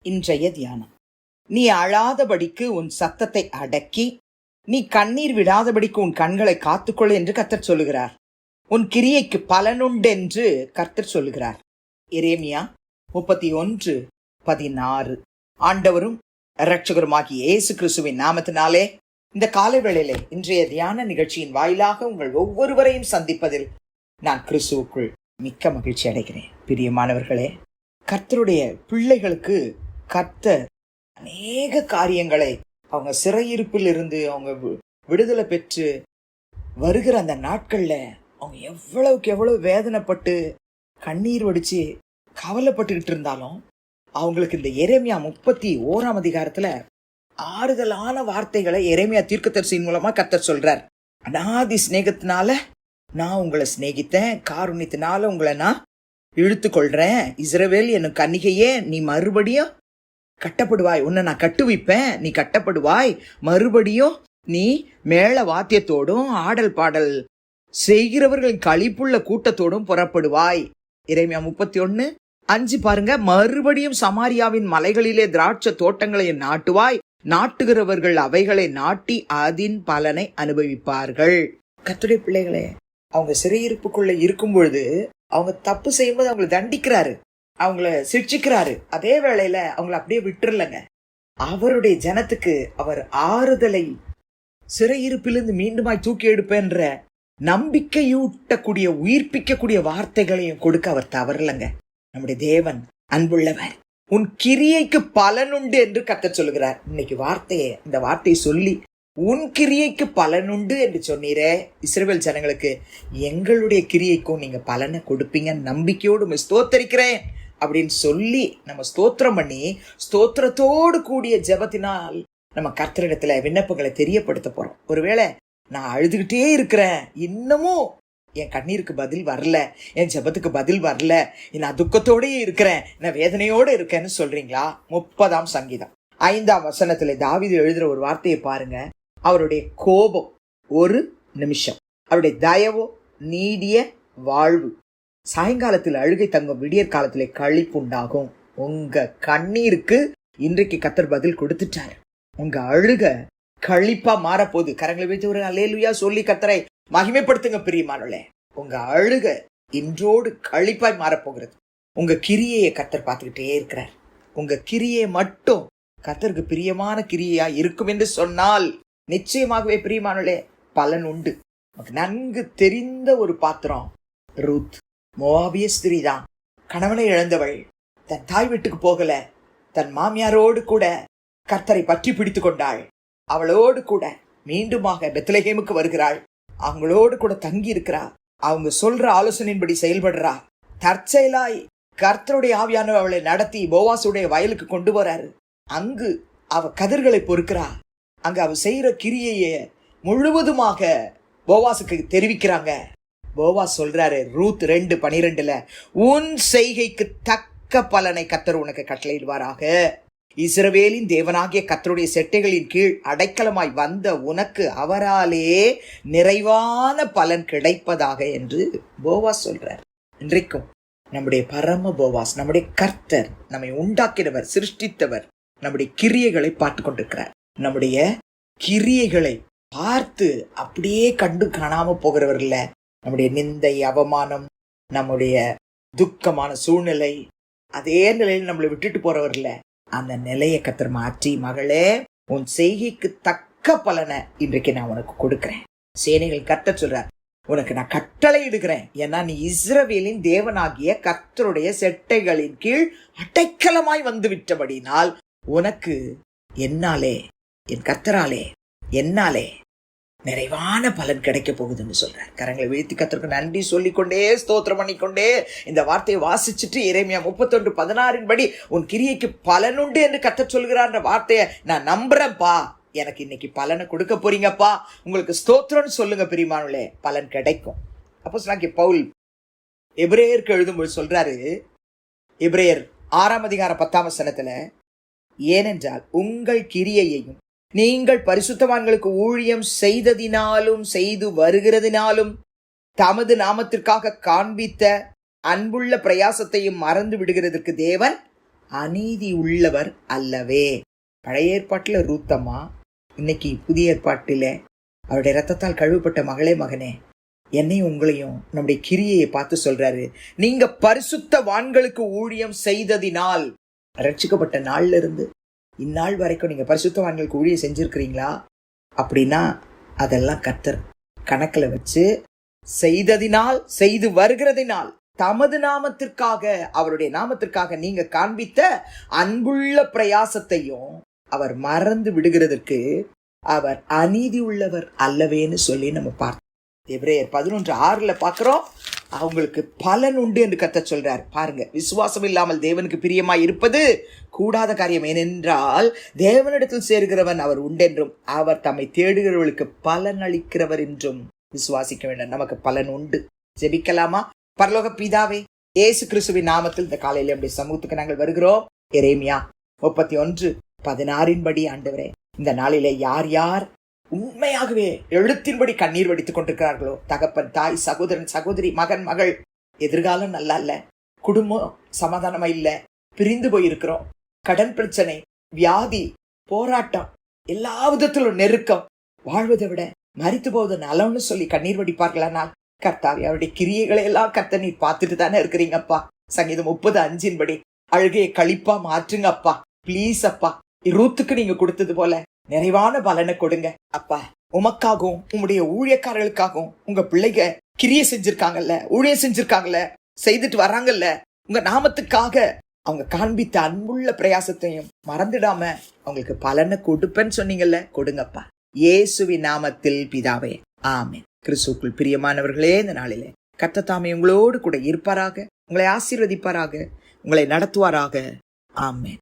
இன்றைய தியானம். நீ அழாதபடிக்கு உன் சத்தத்தை அடக்கி, நீ கண்ணீர் விடாதபடிக்கு உன் கண்களை காத்துக்கொள் என்று கர்த்தர் சொல்லுகிறார். உன் கிரியைக்கு பலனுண்டென்று கர்த்தர் சொல்லுகிறார். எரேமியா 31:16. ஆண்டவரும் இரட்சகருமாகிய இயேசு கிறிஸ்துவின் நாமத்தினாலே இந்த காலை வேளையிலே இன்றைய தியான நிகழ்ச்சியின் வாயிலாக உங்கள் ஒவ்வொருவரையும் சந்திப்பதில் நான் கிறிஸ்துவுக்குள் மிக்க மகிழ்ச்சி அடைகிறேன். பிரியமானவர்களே, கர்த்தருடைய பிள்ளைகளுக்கு கர்த்தர் அநேக காரியங்களை அவங்க சிறையிருப்பில் இருந்து அவங்க விடுதலை பெற்று வருகிற அந்த நாட்கள்ல அவங்க எவ்வளவுக்கு எவ்வளவு வேதனைப்பட்டு கண்ணீர் வடிச்சு கவலைப்பட்டுக்கிட்டு இருந்தாலும் அவங்களுக்கு இந்த எரேமியா 31 ஆறுதலான வார்த்தைகளை எரேமியா தீர்க்கதரிசியின் மூலமா கர்த்தர் சொல்றார். அநாதி சிநேகத்தினால நான் உங்களை சிநேகித்தேன், காருண்யத்தினால உங்களை நான் இழுத்து கொள்றேன். இஸ்ரவேல் என்னும் கன்னிகையே, நீ மறுபடியும் கட்டப்படுவாய். உன்னை நான் கட்டுவிப்பேன், நீ கட்டப்படுவாய். மறுபடியும் நீ மேள வாத்தியத்தோடும் ஆடல் பாடல் செய்கிறவர்களின் களிப்புள்ள கூட்டத்தோடும் புறப்படுவாய். எரேமியா 31:5 பாருங்க. மறுபடியும் சமாரியாவின் மலைகளிலே திராட்சை தோட்டங்களை நாட்டுவாய். நாட்டுகிறவர்கள் அவைகளை நாட்டி அதன் பலனை அனுபவிப்பார்கள். கர்த்தருடைய பிள்ளைகளே, அவங்க சிறையிருப்புக்குள்ள இருக்கும் பொழுது அவங்க தப்பு செய்யும்போது அவங்களை தண்டிக்கிறாரு, அவங்கள சிக்ஷிக்கிறாரு. அதே வேளையில அவங்கள அப்படியே விட்டுறலங்க. அவருடைய ஜனத்துக்கு அவர் ஆறுதலை, சிறையிருப்பிலிருந்து மீண்டுமாய் தூக்கி எடுப்பேன்ற நம்பிக்கையூட்டக்கூடிய உயிர்ப்பிக்கக்கூடிய வார்த்தைகளையும் கொடுக்க அவர் தவறலங்க. நம்முடைய தேவன் அன்புள்ளவர். உன் கிரியைக்கு பலனுண்டு என்று கர்த்தர் சொல்லுகிறார். இன்னைக்கு இந்த வார்த்தையை சொல்லி உன் கிரியைக்கு பலனுண்டு என்று சொன்னீரே. இஸ்ரவேல் ஜனங்களுக்கு எங்களுடைய கிரியைக்கும் நீங்க பலனை கொடுப்பீங்க நம்பிக்கையோடு ஸ்தோத்தரிக்கிறேன் அப்படின்னு சொல்லி நம்ம ஸ்தோத்திரம் பண்ணி ஸ்தோத்திரத்தோடு கூடிய ஜெபத்தினால் நம்ம கர்த்தரிடத்துல விண்ணப்பங்களை தெரியப்படுத்த போறோம். ஒருவேளை நான் அழுதுகிட்டே இருக்கிறேன், இன்னமும் என் கண்ணீருக்கு பதில் வரல, என் ஜெபத்துக்கு பதில் வரல, நான் துக்கத்தோடயே இருக்கிறேன், நான் வேதனையோடு இருக்கேன்னு சொல்றீங்களா? 30 சங்கீதம் 5 தாவீது எழுதுற ஒரு வார்த்தையை பாருங்க. அவருடைய கோபம் 1 நிமிஷம், அவருடைய தயவோ நீடிய வாழ்வு. சாயங்காலத்தில் அழுகை தங்கும், விடியற் காலத்திலே களிப்பு உண்டாகும். உங்க கண்ணீருக்கு இன்றைக்கு கர்த்தர் பதில் கொடுத்துட்டார். உங்க அழுக களிப்பா மாறப்போகுது. கரங்களை வைத்து ஒரு அல்லேலூயா சொல்லி கர்த்தரை மகிமைப்படுத்துங்க பிரியமானவர்களே. உங்க அழுக இன்றோடு களிப்பாய் மாறப்போகிறது. உங்க கிரியையை கர்த்தர் பார்த்துக்கிட்டே இருக்கிறார். உங்க கிரியை மட்டும் கர்த்தருக்கு பிரியமான கிரியா இருக்கும் என்று சொன்னால் நிச்சயமாகவே பிரியமானவர்களே பலன் உண்டு. நன்கு தெரிந்த ஒரு பாத்திரம் ரூத். மோவாபிய ஸ்திரீ தான். கணவனை இழந்தவள், தன் தாய் வீட்டுக்கு போகல, தன் மாமியாரோடு கூட கர்த்தரை பற்றி பிடித்து கொண்டாள். அவளோடு கூட மீண்டுமாக பெத்லகேமுக்கு வருகிறாள். அவங்களோடு கூட தங்கி இருக்கிறா. அவங்க சொல்ற ஆலோசனையின்படி செயல்படுறா. தற்செயலாய் கர்த்தருடைய ஆவியானவர் அவளை நடத்தி போவாசுடைய வயலுக்கு கொண்டு போறாரு. அங்கு அவ கதிர்களை பொறுக்கிறா. அங்க அவ செய்யற கிரியையை முழுவதுமாக போவாசுக்கு தெரிவிக்கிறாங்க. போவாஸ் சொல்றாரு ரூத் 2:12, உன் செய்கைக்கு தக்க பலனை கர்த்தர் உனக்கு கட்டளையிடுவாராக. இஸ்ரவேலின் தேவனாகிய கர்த்தருடைய செட்டைகளின் கீழ் அடைக்கலமாய் வந்த உனக்கு அவராலே நிறைவான பலன் கிடைப்பதாக என்று போவாஸ் சொல்றார். இன்றைக்கும் நம்முடைய பரம போவாஸ், நம்முடைய கர்த்தர், நம்மை உண்டாக்கினவர், சிருஷ்டித்தவர், நம்முடைய கிரியைகளை பார்த்து கொண்டிருக்கிறார். நம்முடைய கிரியைகளை பார்த்து அப்படியே கண்டு காணாம போகிறவர் இல்ல. நம்முடைய நிந்தை, அவமானம், நம்முடைய துக்கமான சூழ்நிலை, அதே நிலையில் நம்மளை விட்டுட்டு போறவர் இல்ல. அந்த நிலையை கர்த்தர் மாற்றி, மகளே உன் செய்கைக்கு தக்க பலனை இன்றைக்கு நான் உனக்கு கொடுக்கிறேன். சேனைகள் கர்த்தர் சொல்றார், உனக்கு நான் கட்டளை இடுகிறேன். ஏன்னா நீ இஸ்ரவேலின் தேவனாகிய கர்த்தருடைய செட்டைகளின் கீழ் அடைக்கலமாய் வந்து விட்டபடினால் உனக்கு என்னாலே, என் கர்த்தராலே, என்னாலே நிறைவான பலன் கிடைக்க போகுதுன்னு சொல்றார். கரங்களை வீழ்த்தி கர்த்தருக்கு நன்றி சொல்லிக்கொண்டே ஸ்தோத்திரம் பண்ணிக்கொண்டே இந்த வார்த்தையை வாசிச்சுட்டு எரேமியா 31:16 படி உன் கிரியைக்கு பலனுண்டு என்று கர்த்தர் சொல்கிறார் வார்த்தையை நான் நம்புறேன்ப்பா. எனக்கு இன்னைக்கு பலனை கொடுக்க போறீங்கப்பா, உங்களுக்கு ஸ்தோத்திரம்னு சொல்லுங்க பிரியமானவர்களே, பலன் கிடைக்கும். அப்போஸ்தலனாகிய பவுல் எபிரேயருக்கு எழுதும்போது சொல்றாரு, எபிரேயர் 6:10, ஏனென்றால் உங்கள் கிரியையையும் நீங்கள் பரிசுத்தவான்களுக்கு ஊழியம் செய்ததினாலும் செய்து வருகிறதினாலும் தமது நாமத்திற்காக காண்பித்த அன்புள்ள பிரயாசத்தையும் மறந்து விடுகிறதற்கு தேவன் அநீதி உள்ளவர் அல்லவே. பழைய ஏற்பாட்டில் ரூத்தம்மா, இன்னைக்கு புதிய ஏற்பாட்டில அவருடைய ரத்தத்தால் கழுவப்பட்ட மகளே மகனே, என்னையும் உங்களையும் நம்முடைய கிரியையை பார்த்து சொல்றாரு, நீங்க பரிசுத்தவான்களுக்கு ஊழியம் செய்ததினால், ரட்சிக்கப்பட்ட நாள்ல இருந்து இந்நாள் வரைக்கும் நீங்க பரிசுத்தவான்களுக்கு ஊழியம் செஞ்சிருக்கிறீங்களா அப்படின்னா அதெல்லாம் கர்த்தர் கணக்குல வச்சு செய்ததினால், செய்து வருகிறதினால், தமது நாமத்திற்காக, அவருடைய நாமத்திற்காக நீங்க காண்பித்த அன்புள்ள பிரயாசத்தையும் அவர் மறந்து விடுகிறதற்கு அவர் அநீதி உள்ளவர் அல்லவேன்னு சொல்லி நம்ம பார்த்தோம். எபிரேயர் 11:6 பார்க்கிறோம், அவங்களுக்கு பலன் உண்டு என்று கர்த்தர் சொல்றார். பாருங்க, விசுவாசம் இல்லாமல் தேவனுக்கு பிரியமாய் இருப்பது கூடாத காரியம். ஏனென்றால் தேவனிடத்தில் சேர்கிறவன் அவர் உண்டென்றும் அவர் தம்மை தேடுகிறவர்களுக்கு பலன் அளிக்கிறவர் என்றும் விசுவாசிக்க வேண்டும். நமக்கு பலன் உண்டு. ஜெபிக்கலாமா? பரலோக பிதாவே, இயேசு கிறிஸ்துவின் நாமத்தில் இந்த காலையில நம்முடைய சமூகத்துக்கு நாங்கள் வருகிறோம். எரேமியா 31:16 படி ஆண்டவரே, இந்த நாளிலே யார் யார் உண்மையாகவே எழுத்தின்படி கண்ணீர் வடித்துக் கொண்டிருக்கிறார்களோ, தகப்பன், தாய், சகோதரன், சகோதரி, மகன், மகள், எதிர்காலம் நல்லா இல்ல, குடும்பம் சமாதானமா இல்ல, பிரிந்து போயிருக்கிறோம், கடன் பிரச்சனை, வியாதி, போராட்டம், எல்லா விதத்திலும் நெருக்கம், வாழ்வதை விட மரித்து போவது நலம்னு சொல்லி கண்ணீர் வடிப்பார்களானால் கர்த்தாவே, அவருடைய கிரியைகளை எல்லாம் கர்த்தர் நீர் பார்த்துட்டு தானே இருக்கிறீங்கப்பா. சங்கீதம் 30:5 படி அழுகையை களிப்பா மாற்றுங்க அப்பா. பிளீஸ் அப்பா, ரூத்துக்கு நீங்க கொடுத்தது போல நிறைவான பலனை கொடுங்க அப்பா. உமக்காகவும் உங்களுடைய ஊழியக்காரர்களுக்காகவும் உங்க பிள்ளைங்க கிரியை செஞ்சிருக்காங்கல்ல, ஊழியம் செஞ்சிருக்காங்கல்ல, செய்துட்டு வராங்கல்ல, உங்க நாமத்துக்காக அவங்க காண்பித்த அன்புள்ள பிரயாசத்தையும் மறந்துடாம அவங்களுக்கு பலனை கொடுப்பேன்னு சொன்னீங்கல்ல, கொடுங்கப்பா. இயேசுவின் நாமத்தில் பிதாவே, ஆமென். கிறிஸ்துவுக்குள் பிரியமானவர்களே, இந்த நாளிலே கர்த்தர் தாமே உங்களோடு கூட இருப்பாராக, உங்களை ஆசீர்வதிப்பாராக, உங்களை நடத்துவாராக. ஆமென்.